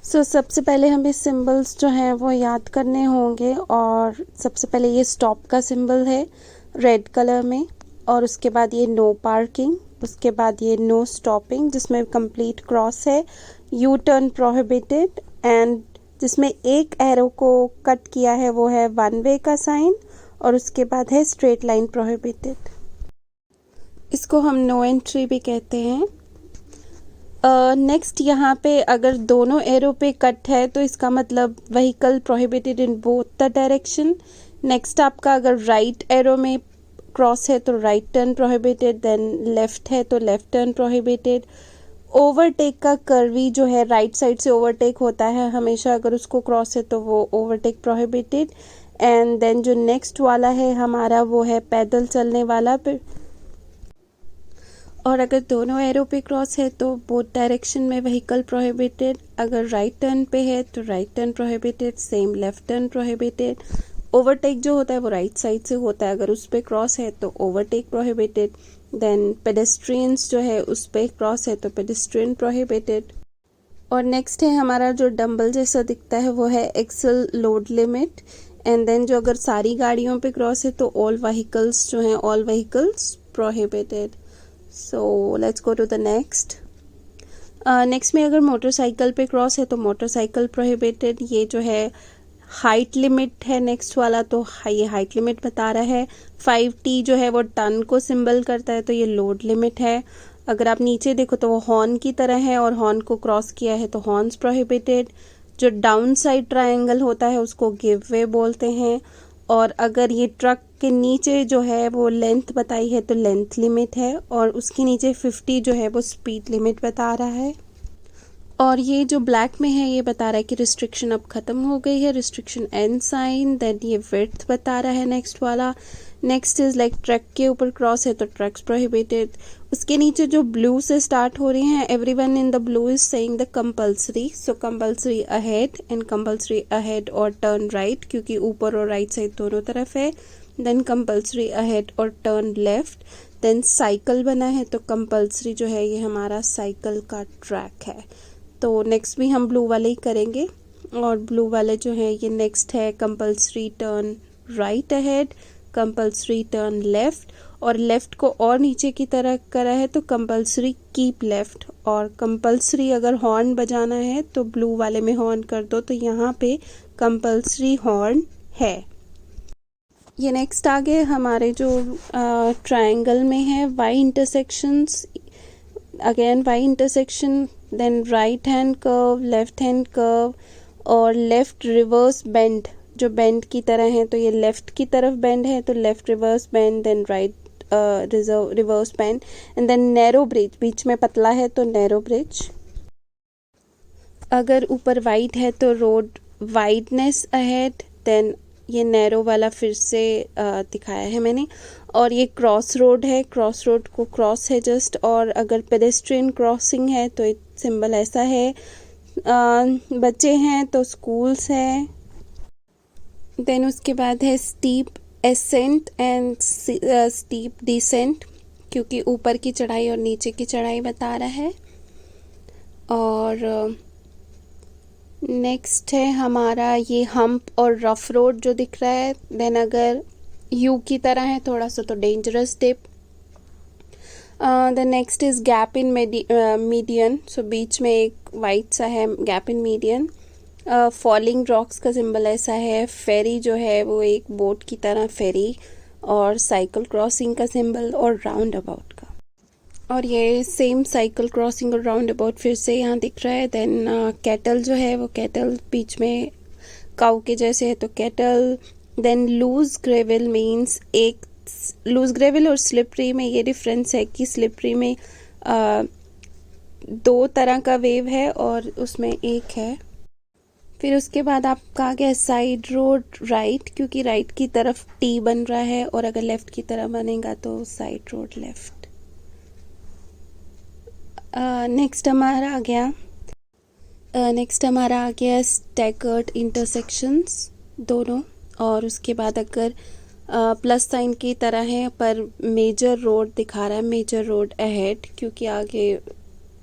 सबसे पहले हमें सिंबल्स जो हैं वो याद करने होंगे और सबसे पहले ये स्टॉप का सिंबल है रेड कलर में, और उसके बाद ये नो पार्किंग, उसके बाद ये नो स्टॉपिंग जिसमें कंप्लीट क्रॉस है, यू टर्न प्रोहिबिटेड, एंड जिसमें एक एरो को कट किया है वो है वन वे का साइन, और उसके बाद है स्ट्रेट लाइन प्रोहिबिटेड। इसको हम नो एंट्री भी कहते हैं। नेक्स्ट यहाँ पे अगर दोनों एरो पे कट है तो इसका मतलब vehicle prohibited in both the direction. Next आपका अगर राइट एरो में क्रॉस है तो right turn prohibited, then left है तो लेफ्ट टर्न प्रोहिबिटेड। ओवरटेक का कर्वी जो है राइट साइड से ओवरटेक होता है हमेशा, अगर उसको क्रॉस है तो वो ओवरटेक प्रोहिबिटेड। एंड देन जो नेक्स्ट वाला है हमारा वो है पैदल चलने वाला, और अगर दोनों एरो पे क्रॉस है तो बोथ डायरेक्शन में व्हीकल प्रोहिबिटेड। अगर राइट टर्न पे है तो right turn prohibited, same left turn prohibited. Overtake जो होता है वो राइट साइड से होता है, अगर उस पे क्रॉस है तो ओवरटेक प्रोहिबिटेड। देन पेडेस्ट्रियंस जो है उस पे क्रॉस है तो पेडेस्ट्रियन प्रोहिबिटेड। और नेक्स्ट है हमारा जो डंबल जैसा दिखता है वो है axle load limit. And then जो अगर सारी गाड़ियों पे क्रॉस है तो ऑल व्हीकल्स जो हैं all vehicles prohibited. So let's go to the next. Next में अगर मोटरसाइकिल पे क्रॉस है तो मोटरसाइकिल प्रोहिबिटेड। ये जो है हाइट लिमिट है नेक्स्ट वाला, तो ये हाइट लिमिट बता रहा है। 5T जो है वो टन को सिंबल करता है तो ये लोड लिमिट है। अगर आप नीचे देखो तो वो हॉर्न की तरह है और हॉर्न को क्रॉस किया है तो हॉर्न्स प्रोहिबिटेड। जो डाउन साइड ट्रायंगल होता है उसको गिव वे बोलते हैं। और अगर ये ट्रक के नीचे जो है वो लेंथ बताई है तो लेंथ लिमिट है, और उसके नीचे 50 जो है वो स्पीड लिमिट बता रहा है। और ये जो ब्लैक में है ये बता रहा है कि रिस्ट्रिक्शन अब ख़त्म हो गई है, रिस्ट्रिक्शन एंड साइन। देन ये विड्थ बता रहा है नेक्स्ट वाला। नेक्स्ट इज़ लाइक ट्रक के ऊपर क्रॉस है तो ट्रक्स प्रोहिबिटेड। उसके नीचे जो ब्लू से स्टार्ट हो रही हैं, everyone in the blue is saying the compulsory, so compulsory ahead and compulsory ahead और टर्न राइट, क्योंकि ऊपर और राइट साइड दोनों तरफ है। देन कंपल्सरी अहेड और टर्न लेफ्ट। देन साइकिल बना है तो कंपल्सरी जो है ये हमारा साइकिल का ट्रैक है। तो नेक्स्ट भी हम ब्लू वाले ही करेंगे, और ब्लू वाले जो है ये नेक्स्ट है compulsory turn right ahead, compulsory turn left, और लेफ्ट को और नीचे की तरह करा है तो कंपल्सरी कीप लेफ्ट। और कंपल्सरी अगर हॉर्न बजाना है तो ब्लू वाले में हॉर्न कर दो, तो यहाँ पे कंपल्सरी हॉर्न है। ये नेक्स्ट आगे हमारे जो ट्रायंगल में है Y intersections, again Y intersection, then right hand curve, left hand curve, और लेफ्ट रिवर्स बेंड जो बेंड की तरह है, तो ये लेफ्ट की तरफ बेंड है तो left reverse bend, then right reverse bend, and then narrow bridge, बीच में पतला है तो नैरो ब्रिज। अगर ऊपर वाइड है तो रोड वाइडनेस अहेड, देन ये नैरो वाला फिर से दिखाया है मैंने। और ये क्रॉस रोड है, क्रॉस रोड को क्रॉस है जस्ट। और अगर पेडेस्ट्रियन क्रॉसिंग है तो सिंबल ऐसा है। बच्चे हैं तो स्कूल्स है। देन उसके बाद है steep ascent and steep descent, क्योंकि ऊपर की चढ़ाई और नीचे की चढ़ाई बता रहा है। और नेक्स्ट है हमारा ये हम्प और रफ रोड जो दिख रहा है। देन अगर यू की तरह है थोड़ा सा तो dangerous tip. The next is gap in median, so बीच में एक वाइट सा है gap in median. Falling rocks का सिंबल ऐसा है। फेरी जो है वो एक बोट की तरह फेरी, और साइकिल क्रॉसिंग का सिंबल, और राउंड अबाउट का। और ये सेम साइकिल क्रॉसिंग और राउंड अबाउट फिर से यहाँ दिख रहा है। देन कैटल जो है वो कैटल बीच में काऊ के जैसे है तो cattle. Then loose gravel means एक लूज ग्रेवल और स्लिपरी में ये डिफरेंस है कि स्लिपरी में दो तरह का वेव है और उसमें एक है। फिर उसके बाद आपका आ गया साइड रोड राइट, क्योंकि राइट की तरफ टी बन रहा है, और अगर लेफ्ट की तरफ बनेगा तो साइड रोड लेफ्ट। नेक्स्ट हमारा आ गया स्टैगर्ड इंटरसेक्शंस दोनों। और उसके बाद अगर प्लस साइन की तरह है पर मेजर रोड दिखा रहा है, मेजर रोड अहेड, क्योंकि आगे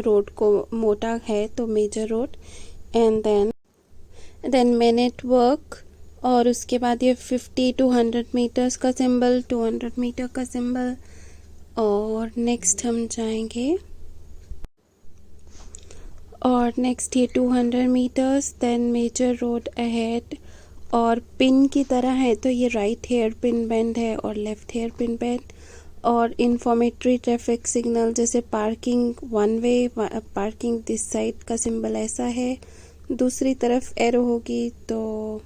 रोड को मोटा है तो major road. And then men at work, और उसके बाद ये 50 to 100 मीटर्स का सिंबल, 200 मीटर का सिंबल। और नेक्स्ट हम जाएंगे, और नेक्स्ट ये 200 meters, then major road ahead, और पिन की तरह है तो ये राइट हेयर पिन बेंड है और लेफ्ट हेयर पिन बेंड। और इंफॉर्मेटरी ट्रैफिक सिग्नल, जैसे parking one way, parking this side का सिंबल ऐसा है, दूसरी तरफ एरो होगी तो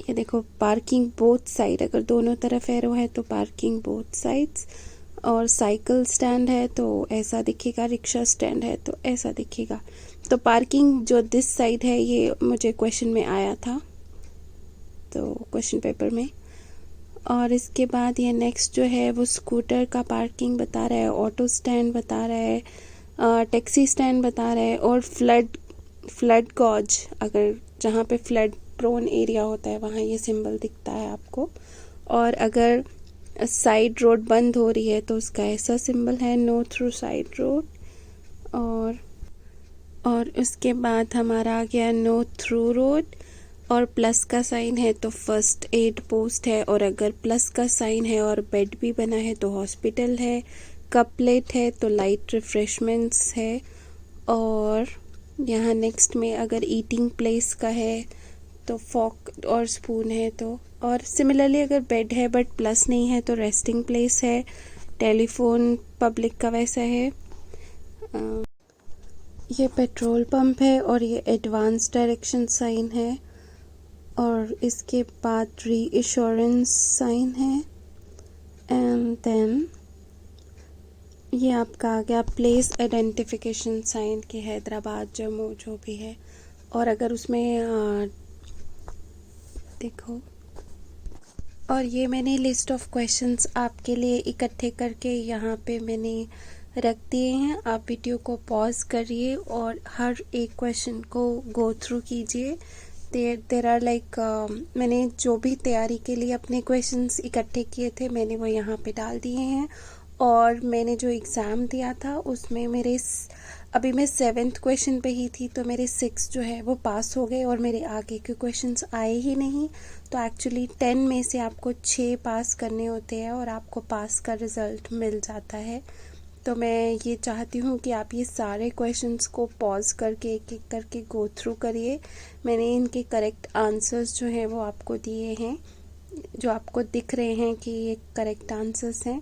ये देखो पार्किंग बोथ साइड, अगर दोनों तरफ एरो है तो पार्किंग बोथ साइड्स। और साइकिल स्टैंड है तो ऐसा दिखेगा, रिक्शा स्टैंड है तो ऐसा दिखेगा। तो पार्किंग जो दिस साइड है ये मुझे क्वेश्चन में आया था, तो क्वेश्चन पेपर में। और इसके बाद ये नेक्स्ट जो है वो स्कूटर का पार्किंग बता रहा है, ऑटो स्टैंड बता रहा है, टैक्सी स्टैंड बता रहा है, और फ्लड गॉज, अगर जहाँ पे फ्लड प्रोन एरिया होता है वहाँ ये सिंबल दिखता है आपको। और अगर साइड रोड बंद हो रही है तो उसका ऐसा सिंबल है, नो थ्रू साइड रोड। और उसके बाद हमारा आ गया नो थ्रू रोड, और प्लस का साइन है तो फर्स्ट एड पोस्ट है, और अगर प्लस का साइन है और बेड भी बना है तो हॉस्पिटल है, कप प्लेट है तो लाइट रिफ्रेशमेंट्स है। और यहाँ नेक्स्ट में अगर ईटिंग प्लेस का है तो फॉक और स्पून है तो। और सिमिलरली अगर बेड है बट प्लस नहीं है तो रेस्टिंग प्लेस है, टेलीफोन पब्लिक का वैसा है। ये पेट्रोल पंप है और ये एडवांस डायरेक्शन साइन है, और इसके बाद री एश्योरेंस साइन है। एंड देन ये आपका आ गया प्लेस आइडेंटिफिकेशन साइन कि हैदराबाद जम्मू जो भी है। और अगर उसमें देखो, और ये मैंने लिस्ट ऑफ क्वेश्चंस आपके लिए इकट्ठे करके यहाँ पे मैंने रख दिए हैं। आप वीडियो को पॉज करिए और हर एक क्वेश्चन को गो थ्रू कीजिए। देर आर लाइक मैंने जो भी तैयारी के लिए अपने क्वेश्चंस इकट्ठे किए थे मैंने वो यहाँ पे डाल दिए हैं। और मैंने जो एग्ज़ाम दिया था उसमें मेरे अभी मैं 7th क्वेश्चन पे ही थी तो मेरे 6 जो है वो पास हो गए और मेरे आगे के क्वेश्चंस आए ही नहीं। तो एक्चुअली 10 में से आपको 6 पास करने होते हैं और आपको पास का रिज़ल्ट मिल जाता है। तो मैं ये चाहती हूँ कि आप ये सारे क्वेश्चंस को पॉज करके एक एक करके गो थ्रू करिए। मैंने इनके करेक्ट आंसर्स जो हैं वो आपको दिए हैं, जो आपको दिख रहे हैं कि ये करेक्ट आंसर्स हैं।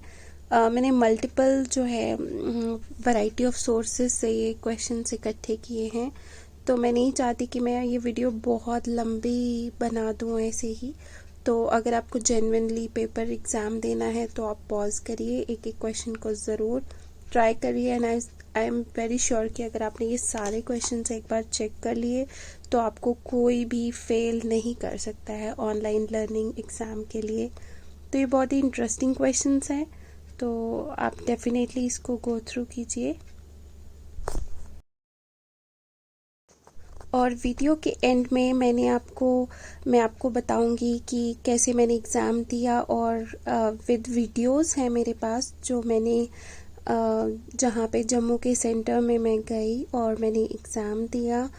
मैंने मल्टीपल जो है वैरायटी ऑफ सोर्सेज से ये क्वेश्चंस इकट्ठे किए हैं। तो मैं नहीं चाहती कि मैं ये वीडियो बहुत लंबी बना दूँ ऐसे ही। तो अगर आपको जेन्युइनली पेपर एग्ज़ाम देना है तो आप पॉज करिए, एक एक क्वेश्चन को ज़रूर ट्राई करिए। And I am very sure कि अगर आपने ये सारे क्वेश्चंस एक बार चेक कर लिए तो आपको कोई भी फेल नहीं कर सकता है ऑनलाइन लर्निंग एग्ज़ाम के लिए। तो ये बहुत ही इंटरेस्टिंग क्वेश्चंस हैं, तो आप डेफिनेटली इसको गो थ्रू कीजिए। और वीडियो के एंड में मैं आपको बताऊंगी कि कैसे मैंने एग्ज़ाम दिया, और विद वीडियोस हैं मेरे पास जो मैंने जहाँ पे जम्मू के सेंटर में मैं गई और मैंने एग्ज़ाम दिया,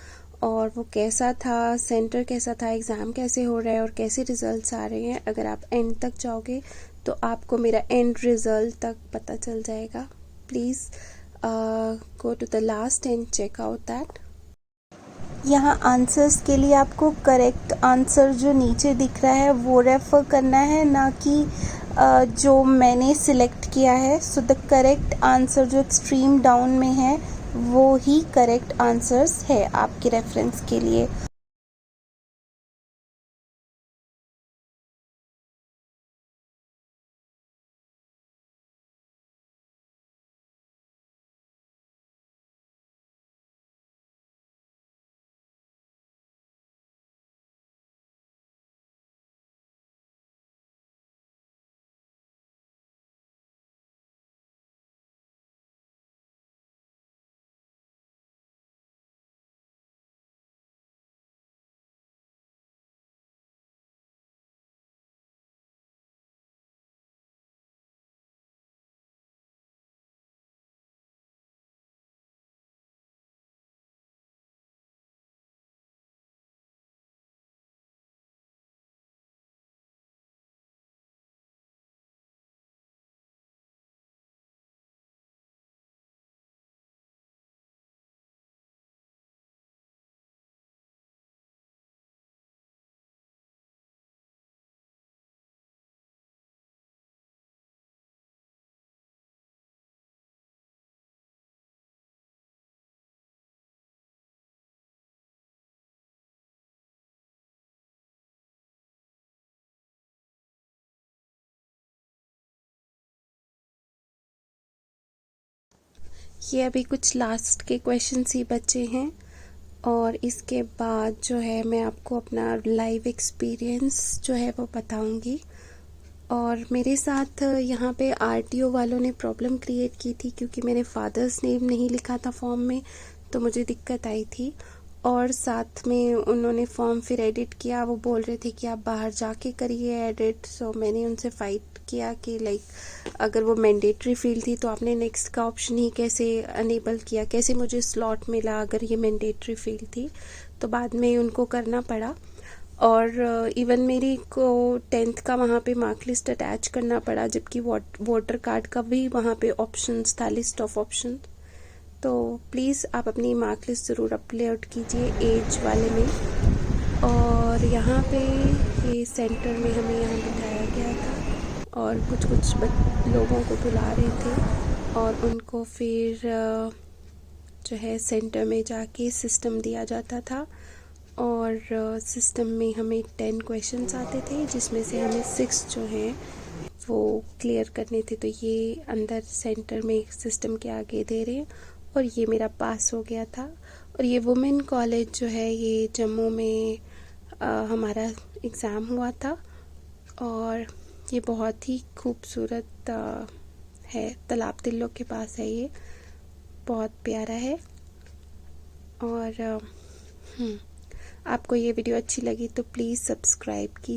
और वो कैसा था, सेंटर कैसा था, एग्ज़ाम कैसे हो रहा है और कैसे रिज़ल्ट्स आ रहे हैं। अगर आप एंड तक जाओगे तो आपको मेरा एंड रिज़ल्ट तक पता चल जाएगा। Please go to the last and check out that. यहाँ आंसर्स के लिए आपको करेक्ट आंसर जो नीचे दिख रहा है वो रेफ़र करना है, ना कि जो मैंने सिलेक्ट किया है। सो द करेक्ट आंसर जो एक्सट्रीम डाउन में है वो ही करेक्ट आंसर्स है आपके रेफरेंस के लिए। ये अभी कुछ लास्ट के क्वेश्चंस ही बचे हैं और इसके बाद जो है मैं आपको अपना लाइव एक्सपीरियंस जो है वो बताऊंगी। और मेरे साथ यहाँ पे आरटीओ वालों ने प्रॉब्लम क्रिएट की थी क्योंकि मैंने फादर्स नेम नहीं लिखा था फॉर्म में, तो मुझे दिक्कत आई थी। और साथ में उन्होंने फॉर्म फिर एडिट किया, वो बोल रहे थे कि आप बाहर जाके करिए एडिट। सो मैंने उनसे फाइट किया कि लाइक अगर वो मैंडेटरी फील्ड थी तो आपने नेक्स्ट का ऑप्शन ही कैसे अनेबल किया, कैसे मुझे स्लॉट मिला अगर ये मैंडेटरी फील्ड थी। तो बाद में उनको करना पड़ा। और इवन मेरी को 10th का वहाँ पे मार्क लिस्ट अटैच करना पड़ा, जबकि वोटर कार्ड का भी वहाँ पे ऑप्शंस था, लिस्ट ऑफ ऑप्शन। तो प्लीज़ आप अपनी मार्क लिस्ट ज़रूर अपलोड कीजिए एज वाले में। और यहाँ पे ये सेंटर में हमें यहाँ बिठाया गया था और कुछ कुछ लोगों को बुला रहे थे और उनको फिर जो है सेंटर में जाके सिस्टम दिया जाता था। और सिस्टम में हमें 10 क्वेश्चंस आते थे जिसमें से हमें 6 जो हैं वो क्लियर करने थे। तो ये अंदर सेंटर में सिस्टम के आगे दे रहे हैं और ये मेरा पास हो गया था। और ये वुमेन कॉलेज जो है ये जम्मू में हमारा एग्ज़ाम हुआ था और ये बहुत ही खूबसूरत है, तालाब तिल्लो के पास है, ये बहुत प्यारा है। और आपको ये वीडियो अच्छी लगी तो प्लीज़ सब्सक्राइब कीजिए।